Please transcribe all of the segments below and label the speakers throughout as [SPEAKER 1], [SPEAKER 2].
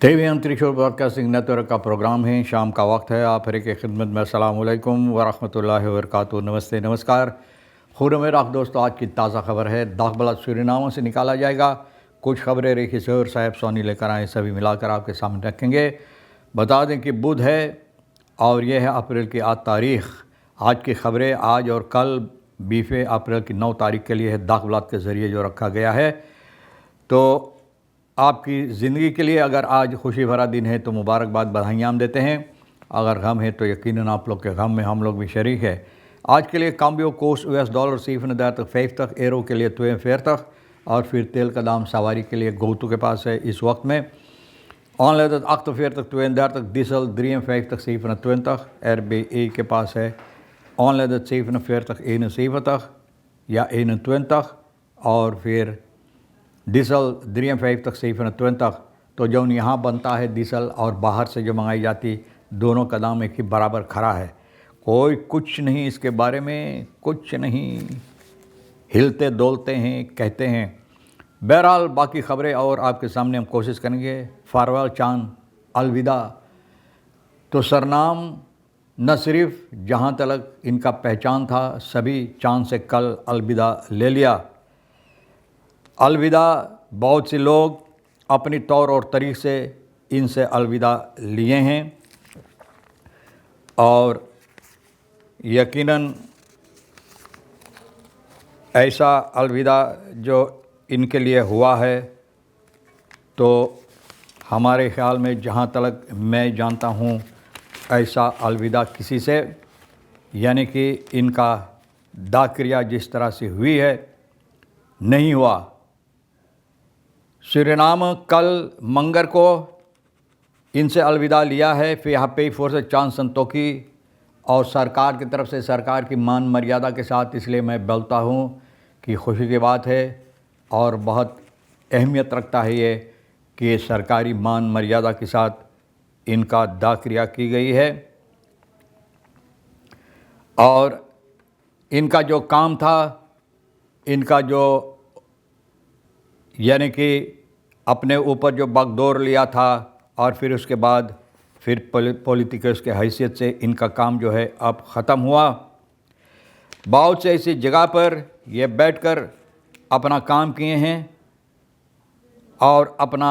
[SPEAKER 1] TV अंतरिक्ष broadcasting network का programme है। शाम का वक्त है। आप हर की खिदमत में अस्सलाम वालेकुम वरहमतुल्लाहि वबरकातुहू। नमस्ते, नमस्कार। खुद मेरा दोस्तों, आज की ताज़ा खबर है। दाखबला सूरीनाम से निकाला जाएगा। कुछ खबरें रेखी सर साहब सोनी लेकर आए, सभी मिलाकर आपके सामने रखेंगे। बता दें कि बुध है और यह है अप्रैल की 8 तारीख़। आज की खबरें आज और कल 20 अप्रैल की 9 तारीख़ के लिए है, दाखबलात के ज़रिए जो रखा गया है। तो आपकी ज़िंदगी के लिए अगर आज खुशी भरा दिन है तो मुबारकबाद, बधाइयाँ हम देते हैं। अगर गम है तो यकीनन आप लोग के गम में हम लोग भी शरीक है। आज के लिए काम्बियो कोर्स $US सीफन तक 5 तक, एरो के लिए 2 फेयर तक, और फिर तेल का दाम सवारी के लिए गोतू के पास है इस वक्त में। ऑनलाइन 8 फेयर तक 2 तक, डीजल 3 5 तक सीफन 2 तक, RBE के पास है ऑनलाइन सीफन फेयर तक 1 7 तक या 1 2 तक, और फिर डीजल 3 5 तक सीफन 2 तक। तो जो यहाँ बनता है डीजल और बाहर से जो मंगाई जाती, दोनों का दाम एक ही बराबर खड़ा है। कोई कुछ नहीं इसके बारे में, कुछ नहीं, हिलते डोलते हैं, कहते हैं। बहरहाल बाकी खबरें और आपके सामने हम कोशिश करेंगे। फारवेल चांद, अलविदा। तो सरनाम न सिर्फ जहाँ तक इनका पहचान था, सभी चांद से कल अलविदा ले लिया। अलविदा बहुत से लोग अपनी तौर और तरीक़ से इनसे अलविदा लिए हैं, और यकीनन ऐसा अलविदा जो इनके लिए हुआ है, तो हमारे ख़्याल में जहाँ तक मैं जानता हूँ, ऐसा अलविदा किसी से, यानी कि इनका दाक्रिया जिस तरह से हुई है, नहीं हुआ। सूरीनाम कल मंगर को इनसे अलविदा लिया है। फिर यहाँ पे फोर्स चांद संतोखी और सरकार की तरफ से, सरकार की मान मर्यादा के साथ, इसलिए मैं बोलता हूँ कि खुशी की बात है और बहुत अहमियत रखता है ये कि सरकारी मान मर्यादा के साथ इनका दाक्रिया की गई है। और इनका जो काम था, इनका जो यानी कि अपने ऊपर जो बागडोर लिया था, और फिर उसके बाद फिर पॉलिटिकल्स के हैसियत से इनका काम जो है अब ख़त्म हुआ। बहुत से ऐसी जगह पर ये बैठकर अपना काम किए हैं और अपना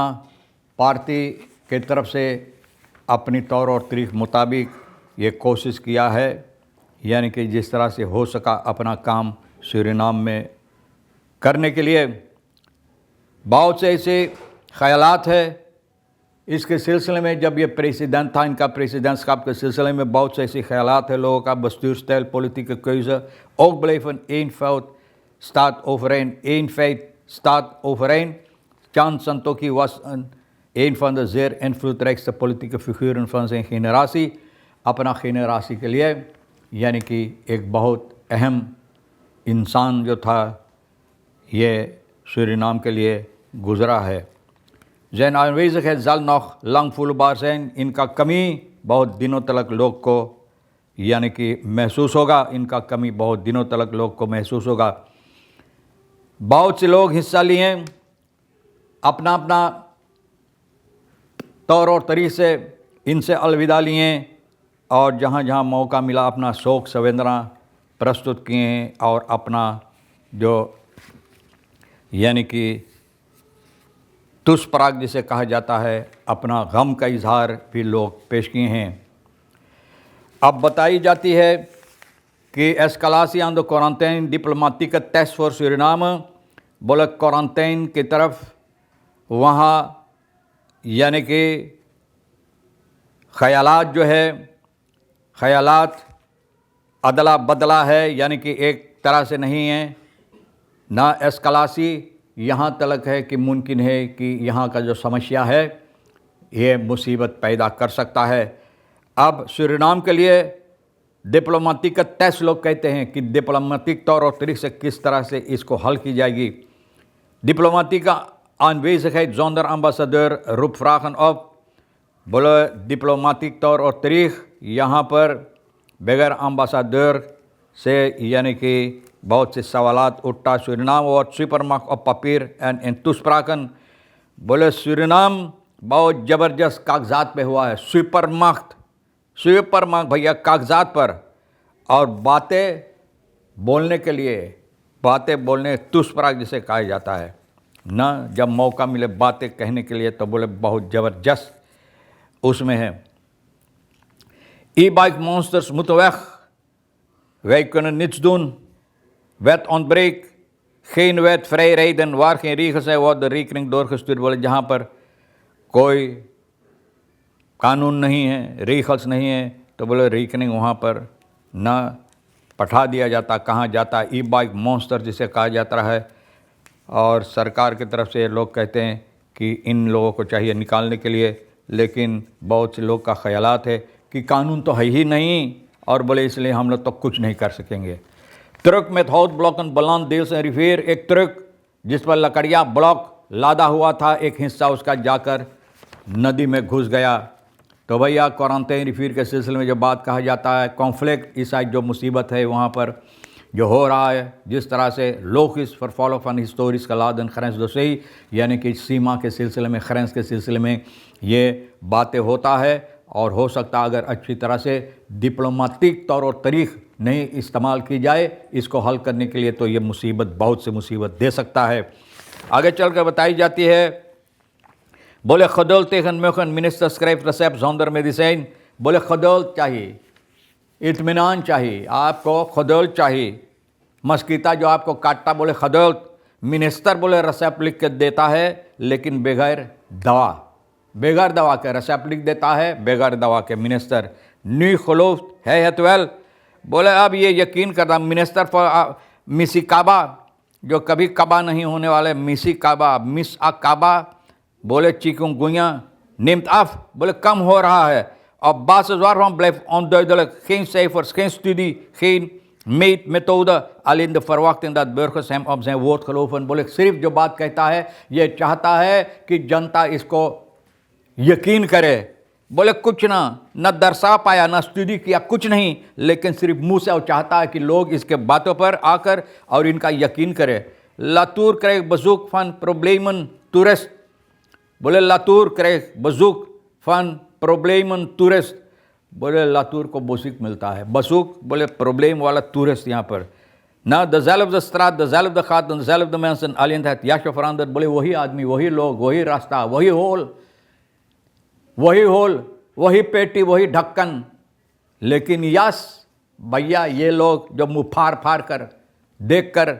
[SPEAKER 1] पार्टी के तरफ से अपनी तौर और तरीक़ मुताबिक ये कोशिश किया है, यानी कि जिस तरह से हो सका अपना काम सूरीनाम में करने के लिए। बहुत से ऐसे ख़यालात है इसके सिलसिले में। जब ये प्रेसिडेंट था, इनका प्रेसिडेंटskap के सिलसिले में बहुत से ऐसे ख़यालात है लोगों का। bestuurstijl, politieke keuze, ook bleven staat overeen. Eén feit staat overeen. Chand Santokhi was een van de zeer invloedrijkste politieke figuren van zijn generatie, अपना generatie के लिए, यानी कि एक बहुत अहम इंसान जो था, ये सूरीनाम के लिए गुज़रा है। Zijn aanwezigheid zal nog lang voelbaar zijn। इनका कमी बहुत दिनों तक लोग को यानी कि महसूस होगा। इनका कमी बहुत दिनों तक लोग को महसूस होगा। बहुत से लोग हिस्सा लिए, अपना अपना तौर और तरीक़े से इनसे अलविदा लिए, और जहाँ जहाँ मौका मिला अपना शोक संवेदना प्रस्तुत किए, और अपना जो यानी कि तुष्पराग जिसे कहा जाता है, अपना गम का इजहार भी लोग पेश किए हैं। अब बताई जाती है कि एस्कलासियान दो quarantine diplomatic test for Suriname, बोले क्वारंटाइन की तरफ वहाँ यानी कि ख़यालात जो है, ख़यालात अदला बदला है, यानी कि एक तरह से नहीं है ना। एस्कलासी यहाँ तक है कि मुमकिन है कि यहाँ का जो समस्या है ये मुसीबत पैदा कर सकता है। अब सूरीनाम के लिए डिप्लोमेटिक का टेस्ट लोग कहते हैं कि डिप्लोमेटिक तौर और तरीक़े से किस तरह से इसको हल की जाएगी। डिप्लोमेटिक का aanwezigheid zonder ambassadeur roept vragen op। बोले डिप्लोमेटिक तौर और तरीक़ यहाँ पर बगैर अम्बासाडर से यानी कि बहुत से सवालात उठता। सूरीनाम और supermacht op papier en in toespraken। बोले सूरीनाम बहुत ज़बरदस्त कागजात पे हुआ है, सुपर मार्क भैया कागजात पर। और बातें बोलने के लिए, बातें बोलने तुष्पराग जिसे कहा जाता है ना, जब मौका मिले बातें कहने के लिए तो बोले बहुत ज़बरदस्त उसमें है। E-bike monsters moeten weg. Wij kunnen niets doen. Wet ontbreekt. Geen wet vrij rijden. Waar geen regels zijn, wordt de rekening doorgestuurd. बोले जहाँ पर कोई कानून नहीं है, रेखल्स नहीं है, तो बोले रेकनिंग वहाँ पर ना पठा दिया जाता, कहाँ जाता। ई बाइक मॉन्स्टर जिसे कहा जाता है। और सरकार की तरफ से लोग कहते हैं कि इन लोगों को चाहिए निकालने के लिए, लेकिन बहुत से लोग का ख्यालात है कि कानून तो है ही नहीं, और बोले इसलिए हम लोग तो कुछ नहीं कर सकेंगे। ट्रक में हाउस ब्लॉक बलान देल से रिफेर, एक ट्रक जिस पर लकड़ियाँ ब्लॉक लादा हुआ था, एक हिस्सा उसका जाकर नदी में घुस गया। तो भैया क्वारंटाइन रिफीर के सिलसिले में जो बात कहा जाता है, कॉन्फ्लिक्ट इस साइड जो मुसीबत है वहाँ पर जो हो रहा है, जिस तरह से लोकिस फॉर फॉलो फन हिस्टोरिस का लादन खरेंस दोसई, यानी कि सीमा के सिलसिले में, खरेंस के सिलसिले में ये बातें होता है। और हो सकता अगर अच्छी तरह से डिप्लोमेटिक तौर और तरीक़ नहीं इस्तेमाल की जाए इसको हल करने के लिए, तो ये मुसीबत बहुत से मुसीबत दे सकता है। आगे चल कर बताई जाती है, बोले खदल तेखन मेखन मिनिस्टर स्क्राइब रसेप जोंदर मेडिसिन, बोले खदल चाहिए, इत्मीनान चाहिए, आपको खदल चाहिए। मस्कीता जो आपको काटता बोले खदल, मिनिस्टर बोले रसेप लिख के देता है, लेकिन बगैर दवा के रसेप लिख देता है, बगैर दवा के मिनिस्टर। न्यू खलोफ है ट्वेल्व, बोले अब ये यकीन करना मिनिस्टर फॉर मिसी काबा, जो कभी कबा नहीं होने वाले, मिसी काबा, मिस आ काबा, बोले चिकुनगुनिया निम्त af, बोले कम हो रहा है। Op basis waarvan blijft onduidelijk, geen cijfers, geen studie, geen meetmethode, alleen de verwachting dat burgers hem op zijn woord geloven। बोले सिर्फ जो बात कहता है ये चाहता है कि जनता इसको यकीन करे। बोले कुछ न दर्शा पाया, न स्टडी किया, कुछ नहीं, लेकिन सिर्फ मुंह से वो चाहता है कि लोग इसके बातों पर आकर और इनका यकीन करे। लातूर करे बजूक फन प्रॉब्लेमन टूरिस्ट, बोले लातूर करे बजूक फन प्रॉब्लेमन टूरिस्ट, बोले लातूर को बसूक मिलता है, बसूक बोले प्रॉब्लम वाला टूरिस्ट यहाँ पर ना। dezelfde straat, dezelfde gat, dezelfde mensen, alleen het jasje veranderd, बोले वही आदमी, वही लोग, वही रास्ता, वही होल, वही पेटी, वही ढक्कन, लेकिन यस भैया ये लोग जो मुँह फाड़ कर देख कर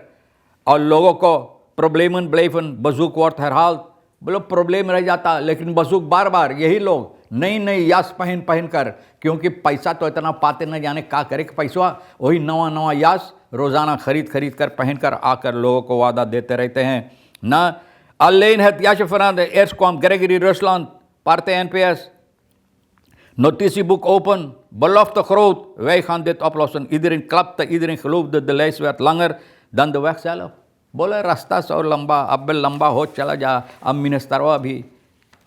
[SPEAKER 1] और लोगों को प्रॉब्लेमन ब्लेफन बजूक वर्थ हरहाल, बोलो प्रॉब्लम रह जाता, लेकिन बजूक बार बार यही लोग नई यास पहन कर, क्योंकि पैसा तो इतना पाते न जाने क्या करे कि पैसा वही नवा यास रोज़ाना खरीद कर पहन कर आकर लोगों को वादा देते रहते हैं ना। अल्लेन है याश फराद एर्स कॉम ग्रेगरी रसलान पार्टे NPS notitieboek open, belofte groot, wij gaan dit oplossen। Iedereen klapte, iedereen geloofde, de lijst werd langer dan de weg zelf। बोले रास्ता सौ लंबा, अब लंबा हो चला जा, अब मिनिस्टरवा भी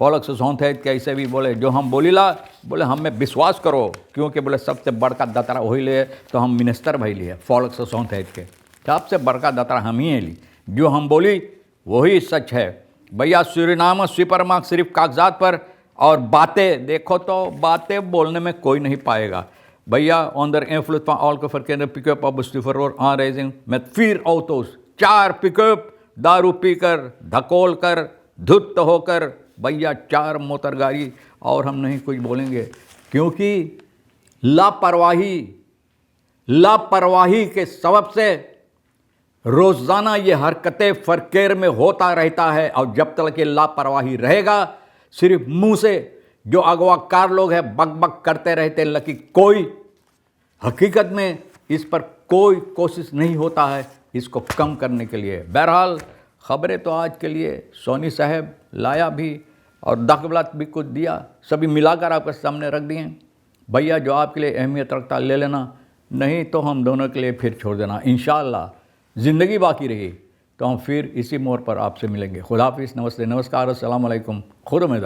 [SPEAKER 1] फॉलक से सोंथ है कैसे भी बोले जो हम बोलीला, बोले हम में विश्वास करो, क्योंकि बोले सबसे बड़का दतरा वही ले, तो हम मिनिस्टर भाई लिए फॉलक से सोंथ है के, सबसे बड़का दतरा हम ही ली, जो हम बोली वही सच है। भैया सूरीनाम सुपर मार्क सिर्फ कागजात पर, और बातें देखो तो बातें बोलने में कोई नहीं पाएगा। भैया onder invloed van alcoholverkeerde pick-up op bestuurverhoor aanrijding met 4 auto's, 4 pickup दारू पीकर धकोल कर धुत होकर, भैया 4 मोटर गाड़ी, और हम नहीं कुछ बोलेंगे, क्योंकि लापरवाही के सबब से रोज़ाना ये हरकतें फरकेर में होता रहता है। और जब तक ये लापरवाही रहेगा, सिर्फ मुंह से जो अगवाकार लोग हैं बक करते रहते हैं, लेकिन कोई हकीकत में इस पर कोई कोशिश नहीं होता है इसको कम करने के लिए। बहरहाल ख़बरें तो आज के लिए सोनी साहब लाया भी और दाखिलात भी कुछ दिया, सभी मिलाकर आपके सामने रख दिए। भैया जो आपके लिए अहमियत रखता ले लेना, नहीं तो हम दोनों के लिए फिर छोड़ देना। इंशाअल्लाह ज़िंदगी बाकी रही तो हम फिर इसी मोड़ पर आपसे मिलेंगे। खुदा हाफिज़, नमस्ते, नमस्कार, अस्सलाम वालेकुम, खुद उम्मीद।